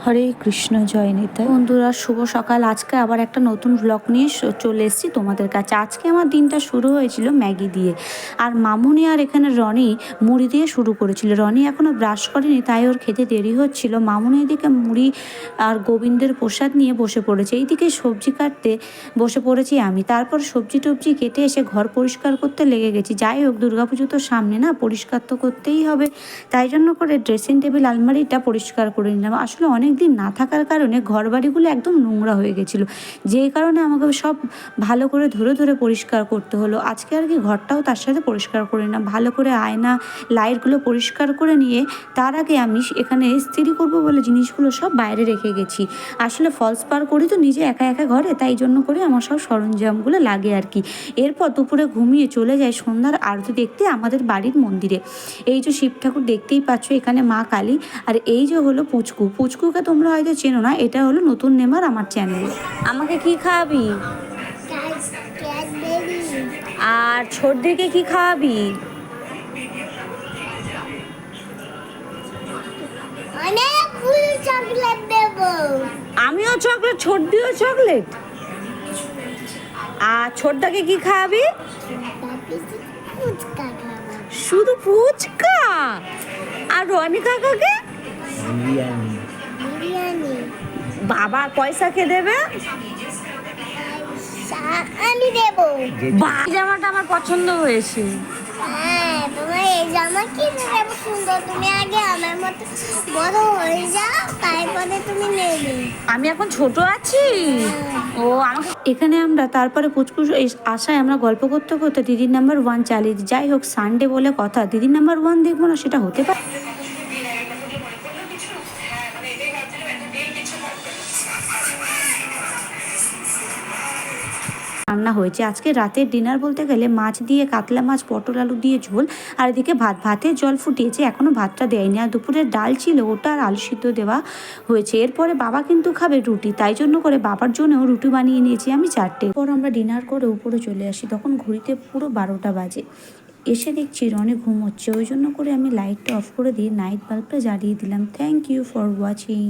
হরে কৃষ্ণ, জয় নিতাই। বন্ধুরা, শুভ সকাল। আজকে আবার একটা নতুন ব্লগ নিয়ে চলে এসেছি তোমাদের কাছে। আজকে আমার দিনটা শুরু হয়েছিল ম্যাগি দিয়ে, আর মামুনি আর এখানে রনি মুড়ি দিয়ে শুরু করেছিল। রনি এখনও ব্রাশ করেনি, তাই ওর খেতে দেরি হচ্ছিল। মামুনি এদিকে মুড়ি আর গোবিন্দের প্রসাদ নিয়ে বসে পড়েছে। এইদিকে সবজি কাটতে বসে পড়েছি আমি। তারপর সবজি টবজি কেটে এসে ঘর পরিষ্কার করতে লেগে গেছি। যাই হোক, দুর্গাপুজো তো সামনে না, পরিষ্কার তো করতেই হবে। তাই জন্য করে ড্রেসিং টেবিল আলমারিটা পরিষ্কার করে নিলাম। আসলে অনেক দিন না থাকার কারণে ঘর বাড়িগুলো একদম নোংরা হয়ে গেছিলো, যেই কারণে আমাকে সব ভালো করে ধরে ধরে পরিষ্কার করতে হলো। আজকে আর কি ঘরটাও তার সাথে পরিষ্কার করে নিলাম, ভালো করে আয়না লাইটগুলো পরিষ্কার করে নিয়ে তার আগে আমি এখানে ইস্ত্রি করবো বলে জিনিসগুলো সব বাইরে রেখে গেছি। আসলে ফলস পার করি তো নিজে একা একা ঘরে, তাই জন্য করে আমার সব সরঞ্জামগুলো লাগে আর কি। এরপর দুপুরে ঘুমিয়ে চলে যায় সন্ধ্যার আরতি দেখতে আমাদের বাড়ির মন্দিরে। এই যে শিব ঠাকুর দেখতেই পাচ্ছ, এখানে মা কালী, আর এই যে হলো পুচকু। পুচকুকে তোমরা হয়তো চেনো না, এটা হলো নতুন নেমার আমার চ্যানেলে। আমাকে কি খাওয়াবি? আর ছোটদেরকে কি খাওয়াবি? আমিও চকলেট, ছোটদিও চকলেট। আর ছোটদাকে কি খাওয়াবি? শুধু ফুচকা? আর রনি কাকাকে? বাবা পয়সা কে দেবে? আমি দেব। জামাটা আমার পছন্দ হয়েছে। হ্যাঁ, তোমার এই জামা কি সুন্দর। তুমি আগে আমার মতো বড় হয়ে যাও, তারপরে তুমি নেবে। আমি এখন ছোট আছি। ও আমাকে এখানে আমরা তারপরে পুচকুচ আশায় আমরা গল্প করতে করতে দিদির নাম্বার 1 চালিয়ে দিই। যাই হোক, সানডে বলে কথা, দিদির নাম্বার 1 দেখবো না, সেটা হতে পারে? রান্না হয়েছে আজকে রাতের ডিনার বলতে গেলে মাছ দিয়ে, কাতলা মাছ, পটল আলু দিয়ে ঝোল, আর এদিকে ভাতের জল ফুটিয়েছে, এখনো ভাতটা দেয়নি। আর দুপুরের ডাল ছিল, ওটা আর আলু সিদ্ধ দেওয়া হয়েছে। এরপরে বাবা কিন্তু খাবে রুটি, তাই জন্য করে বাবার জন্যও রুটি বানিয়ে নিয়েছি আমি 4টে। পর আমরা ডিনার করে উপরে চলে আসি, তখন ঘড়িতে পুরো 12টা বাজে। এসে দেখছি রনি ঘুমোচ্ছে, ওই জন্য করে আমি লাইটটা অফ করে দিয়ে নাইট বাল্বটা জ্বালিয়ে দিলাম। Thank you for watching.